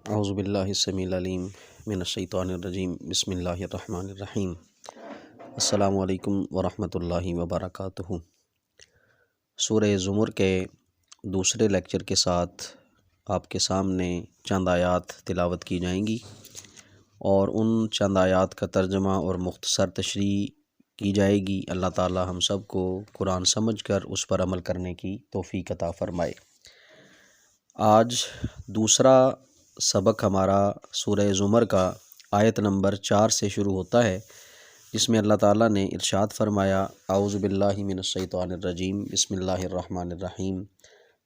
اعوذ باللہ السمیع العلیم من الشیطان الرجیم بسم اللہ الرحمن الرحیم۔ السلام علیکم ورحمۃ اللہ وبرکاتہ۔ سورہ زمر کے دوسرے لیکچر کے ساتھ آپ کے سامنے چند آیات تلاوت کی جائیں گی اور ان چند آیات کا ترجمہ اور مختصر تشریح کی جائے گی۔ اللہ تعالی ہم سب کو قرآن سمجھ کر اس پر عمل کرنے کی توفیق عطا فرمائے۔ آج دوسرا سبق ہمارا سورہ زمر کا آیت نمبر 4 سے شروع ہوتا ہے، جس میں اللہ تعالیٰ نے ارشاد فرمایا، اعوذ باللہ من الشیطان الرجیم بسم اللہ الرحمن الرحیم۔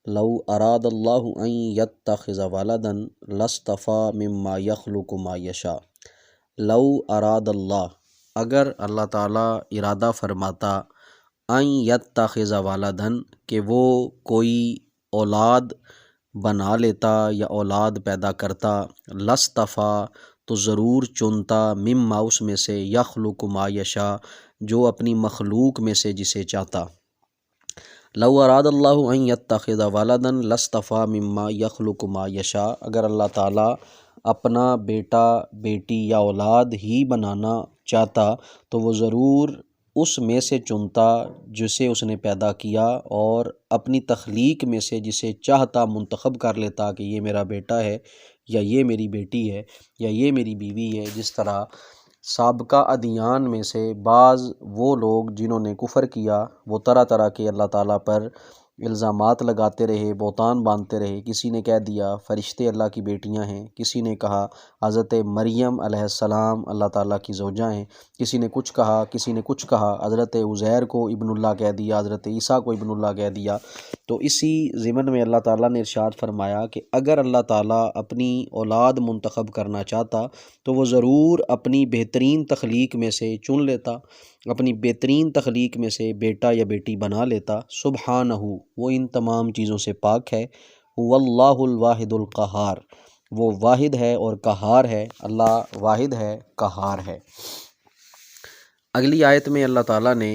لو اراد اللہ ان یتخذ ولدا لاصطفیٰ مما یخلق ما یشاء۔ لو اراد اللہ، اگر اللہ تعالیٰ ارادہ فرماتا، ان یتخذ ولدا، کہ وہ کوئی اولاد بنا لیتا یا اولاد پیدا کرتا، لاصطفیٰ، تو ضرور چنتا، مما، اس میں سے، یخلق ما یشاء، جو اپنی مخلوق میں سے جسے چاہتا۔ لو اراد اللہ ان یتخذ ولدا لاصطفیٰ مما یخلق ما یشاء، اگر اللہ تعالیٰ اپنا بیٹا بیٹی یا اولاد ہی بنانا چاہتا تو وہ ضرور اس میں سے چنتا جسے اس نے پیدا کیا، اور اپنی تخلیق میں سے جسے چاہتا منتخب کر لیتا کہ یہ میرا بیٹا ہے یا یہ میری بیٹی ہے یا یہ میری بیوی ہے۔ جس طرح سابقہ ادیان میں سے بعض وہ لوگ جنہوں نے کفر کیا، وہ طرح طرح کے اللہ تعالیٰ پر الزامات لگاتے رہے، بہتان باندھتے رہے۔ کسی نے کہہ دیا فرشتے اللہ کی بیٹیاں ہیں، کسی نے کہا حضرت مریم علیہ السلام اللہ تعالیٰ کی زوجہ ہیں، کسی نے کچھ کہا، کسی نے کچھ کہا، حضرت عزیر کو ابن اللہ کہہ دیا، حضرت عیسیٰ کو ابن اللہ کہہ دیا۔ تو اسی ضمن میں اللہ تعالیٰ نے ارشاد فرمایا کہ اگر اللہ تعالیٰ اپنی اولاد منتخب کرنا چاہتا تو وہ ضرور اپنی بہترین تخلیق میں سے چن لیتا، اپنی بہترین تخلیق میں سے بیٹا یا بیٹی بنا لیتا۔ سبحانہ، وہ ان تمام چیزوں سے پاک ہے۔ واللہ الواحد القہار، وہ واحد ہے اور قہار ہے۔ اللہ واحد ہے، قہار ہے۔ اگلی آیت میں اللہ تعالیٰ نے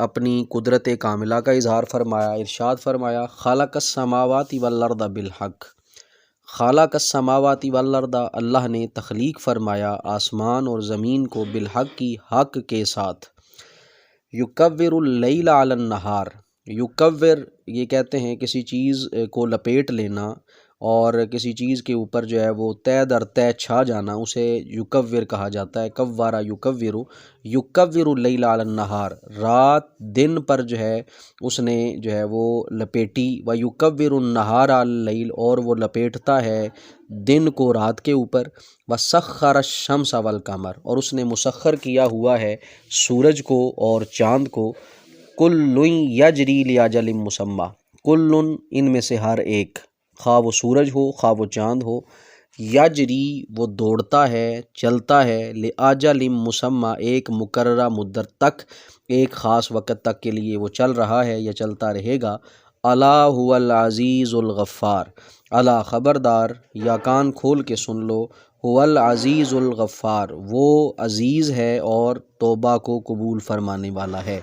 اپنی قدرت کاملہ کا اظہار فرمایا، ارشاد فرمایا، خالق السماوات والارض بالحق۔ خالق السماوات والارض، اللہ نے تخلیق فرمایا آسمان اور زمین کو، بالحق کی، حق کے ساتھ۔ یکور اللیل علی النہار، یکور یہ کہتے ہیں کسی چیز کو لپیٹ لینا اور کسی چیز کے اوپر جو ہے وہ طے در طے چھا جانا، اسے یکور کہا جاتا ہے۔ کوارا یکور، یکور اللیل علی النہار، رات دن پر جو ہے اس نے جو ہے وہ لپیٹی، و یکور النہار علی اللیل، اور وہ لپیٹتا ہے دن کو رات کے اوپر، وسخر الشمس والقمر، اور اس نے مسخر کیا ہوا ہے سورج کو اور چاند کو، کل یجری لاجل مسمی، کل ان میں سے ہر ایک، خواہ وہ سورج ہو خواہ وہ چاند ہو، یجری وہ دوڑتا ہے، چلتا ہے، لاجل مسمی ایک مقررہ مدت تک، ایک خاص وقت تک کے لیے وہ چل رہا ہے یا چلتا رہے گا۔ الا هو العزیز الغفار، الا خبردار یا کان کھول کے سن لو، هو العزیز الغفار، وہ عزیز ہے اور توبہ کو قبول فرمانے والا ہے۔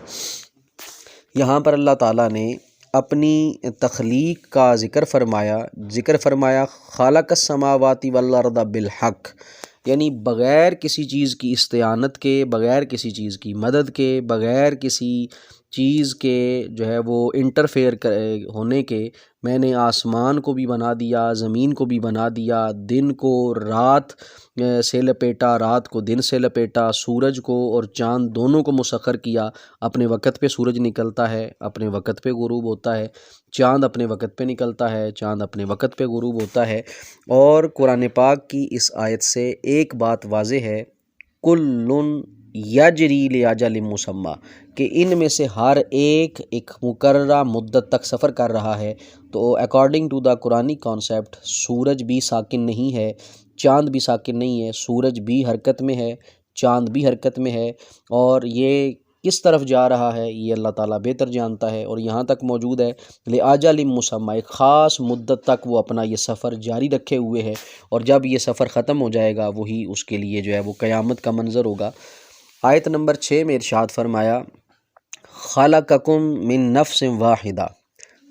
یہاں پر اللہ تعالیٰ نے اپنی تخلیق کا ذکر فرمایا خالق السماوات والارض بالحق، یعنی بغیر کسی چیز کی استعانت کے، بغیر کسی چیز کی مدد کے، بغیر کسی چیز کے جو ہے وہ انٹرفیئر ہونے کے، میں نے آسمان کو بھی بنا دیا، زمین کو بھی بنا دیا، دن کو رات سے لپیٹا، رات کو دن سے لپیٹا، سورج کو اور چاند دونوں کو مسخر کیا۔ اپنے وقت پہ سورج نکلتا ہے، اپنے وقت پہ غروب ہوتا ہے، چاند اپنے وقت پہ نکلتا ہے، چاند اپنے وقت پہ غروب ہوتا ہے۔ اور قرآن پاک کی اس آیت سے ایک بات واضح ہے، کل یجری لاجل مسمی، کہ ان میں سے ہر ایک ایک مقررہ مدت تک سفر کر رہا ہے۔ تو اکارڈنگ ٹو دا قرآنی کانسیپٹ، سورج بھی ساکن نہیں ہے، چاند بھی ساکن نہیں ہے، سورج بھی حرکت میں ہے، چاند بھی حرکت میں ہے، اور یہ کس طرف جا رہا ہے یہ اللہ تعالیٰ بہتر جانتا ہے، اور یہاں تک موجود ہے لاجل مسمی، ایک خاص مدت تک وہ اپنا یہ سفر جاری رکھے ہوئے ہے، اور جب یہ سفر ختم ہو جائے گا وہی اس کے لیے جو ہے وہ قیامت کا منظر ہوگا۔ آیت نمبر 6 میں ارشاد فرمایا، خلقکم من نفس واحدہ،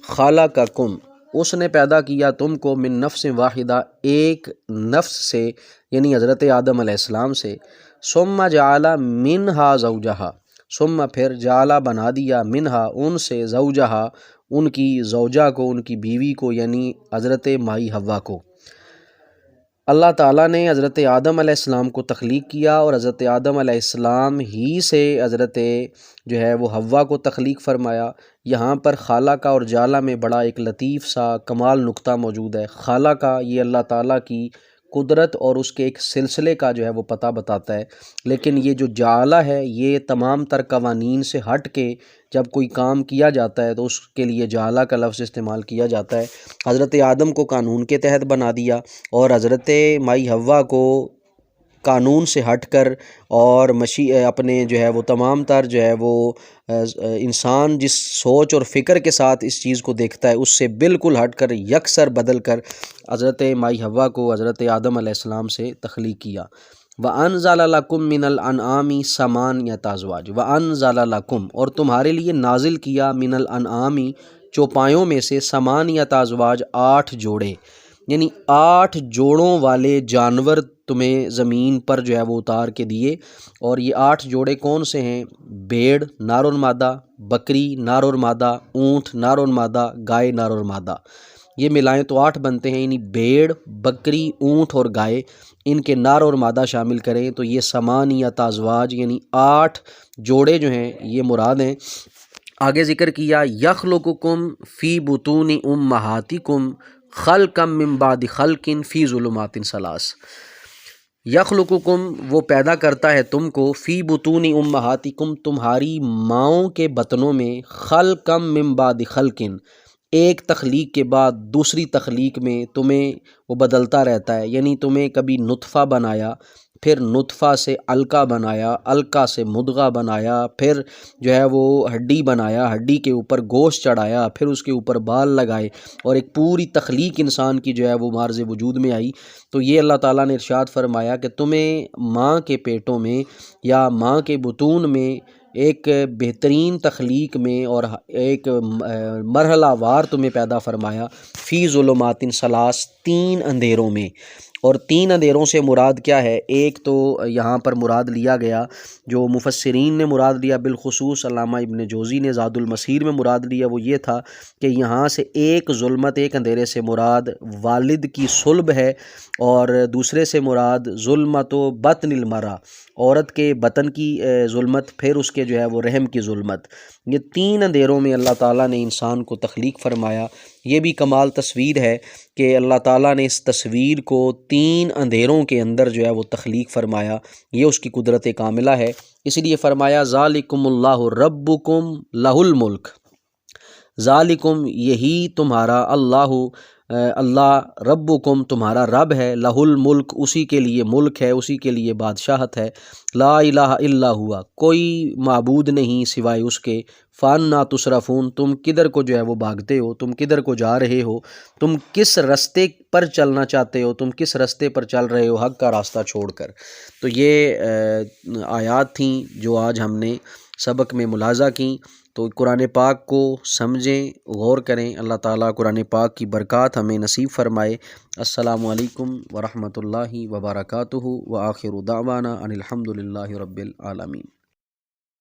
خلقکم، اس نے پیدا کیا تم کو من نفس واحدہ ایک نفس سے یعنی حضرت آدم علیہ السلام سے، ثم جعل منہا زوجہا، ثم پھر جعل بنا دیا منہا ان سے زوجہا ان کی زوجہ کو، ان کی بیوی کو، یعنی حضرت مائی حوا کو۔ اللہ تعالیٰ نے حضرت آدم علیہ السلام کو تخلیق کیا اور حضرت آدم علیہ السلام ہی سے حضرت جو ہے وہ حوا کو تخلیق فرمایا۔ یہاں پر خالہ کا اور جعلہ میں بڑا ایک لطیف سا کمال نقطہ موجود ہے۔ خالہ کا یہ اللہ تعالیٰ کی قدرت اور اس کے ایک سلسلے کا جو ہے وہ پتہ بتاتا ہے، لیکن یہ جو جعلہ ہے یہ تمام تر قوانین سے ہٹ کے جب کوئی کام کیا جاتا ہے تو اس کے لیے جعلہ کا لفظ استعمال کیا جاتا ہے۔ حضرت آدم کو قانون کے تحت بنا دیا اور حضرت مائی حوا کو قانون سے ہٹ کر اور اپنے جو ہے وہ تمام تر جو ہے وہ انسان جس سوچ اور فکر کے ساتھ اس چیز کو دیکھتا ہے اس سے بالکل ہٹ کر یکسر بدل کر حضرت مائی حوا کو حضرت آدم علیہ السلام سے تخلیق کیا۔ وَأَنزَلَ لَكُم مِّنَ الْأَنْعَامِ ثَمَانِيَةَ أَزْوَاجٍ، وَأَنزَلَ لَكُم اور تمہارے لیے نازل کیا من الانعام چوپایوں میں سے ثمانیۃ ازواج 8 جوڑے، یعنی 8 جوڑوں والے جانور تمہیں زمین پر جو ہے وہ اتار کے دیے۔ اور یہ 8 جوڑے کون سے ہیں؟ بھیڑ نر اور مادہ، بکری نر اور مادہ، اونٹ نر اور مادہ، گائے نر اور مادہ، یہ ملائیں تو 8 بنتے ہیں، یعنی بھیڑ، بکری، اونٹ اور گائے، ان کے نر اور مادہ شامل کریں تو یہ ثمانیۃ ازواج یعنی 8 جوڑے جو ہیں یہ مراد ہیں۔ آگے ذکر کیا یخلقکم فی بطون امہاتکم خلقا من بعد خلق فی ظلمات ثلاث، یخلقکم وہ پیدا کرتا ہے تم کو، فی بطون امہاتکم تمہاری ماؤں کے بطنوں میں، خلقا من بعد خلق ایک تخلیق کے بعد دوسری تخلیق میں تمہیں وہ بدلتا رہتا ہے، یعنی تمہیں کبھی نطفہ بنایا، پھر نطفہ سے علقہ بنایا، علقہ سے مدغہ بنایا، پھر جو ہے وہ ہڈی بنایا، ہڈی کے اوپر گوشت چڑھایا، پھر اس کے اوپر بال لگائے اور ایک پوری تخلیق انسان کی جو ہے وہ معرض وجود میں آئی۔ تو یہ اللہ تعالیٰ نے ارشاد فرمایا کہ تمہیں ماں کے پیٹوں میں یا ماں کے بطون میں ایک بہترین تخلیق میں اور ایک مرحلہ وار تمہیں پیدا فرمایا، فی ظلمات ثلاث 3 اندھیروں میں۔ اور 3 اندھیروں سے مراد کیا ہے؟ ایک تو یہاں پر مراد لیا گیا جو مفسرین نے مراد لیا، بالخصوص علامہ ابن جوزی نے زاد المسیر میں مراد لیا، وہ یہ تھا کہ یہاں سے ایک ظلمت، ایک اندھیرے سے مراد والد کی صلب ہے، اور دوسرے سے مراد ظلمت و بطن المرأہ عورت کے بطن کی ظلمت، پھر اس کے جو ہے وہ رحم کی ظلمت۔ یہ 3 اندھیروں میں اللہ تعالیٰ نے انسان کو تخلیق فرمایا۔ یہ بھی کمال تصویر ہے کہ اللہ تعالیٰ نے اس تصویر کو 3 اندھیروں کے اندر جو ہے وہ تخلیق فرمایا، یہ اس کی قدرت کاملہ ہے۔ اس لیے فرمایا ذالکم اللہ ربکم لہ الملک، ذالکم یہی تمہارا، اللہ ربکم تمہارا رب ہے، لہ الملک اسی کے لیے ملک ہے، اسی کے لیے بادشاہت ہے، لا الہ الا ہوا کوئی معبود نہیں سوائے اس کے، فانا تصرفون تم کدھر کو جو ہے وہ بھاگتے ہو، تم کدھر کو جا رہے ہو، تم کس رستے پر چلنا چاہتے ہو، تم کس رستے پر چل رہے ہو حق کا راستہ چھوڑ کر۔ تو یہ آیات تھیں جو آج ہم نے سبق میں ملاحظہ کیں۔ تو قرآن پاک کو سمجھیں، غور کریں، اللہ تعالیٰ قرآن پاک کی برکات ہمیں نصیب فرمائے۔ السلام علیکم ورحمۃ اللہ وبرکاتہ، وآخر دعوانا ان الحمد للہ رب العالمین۔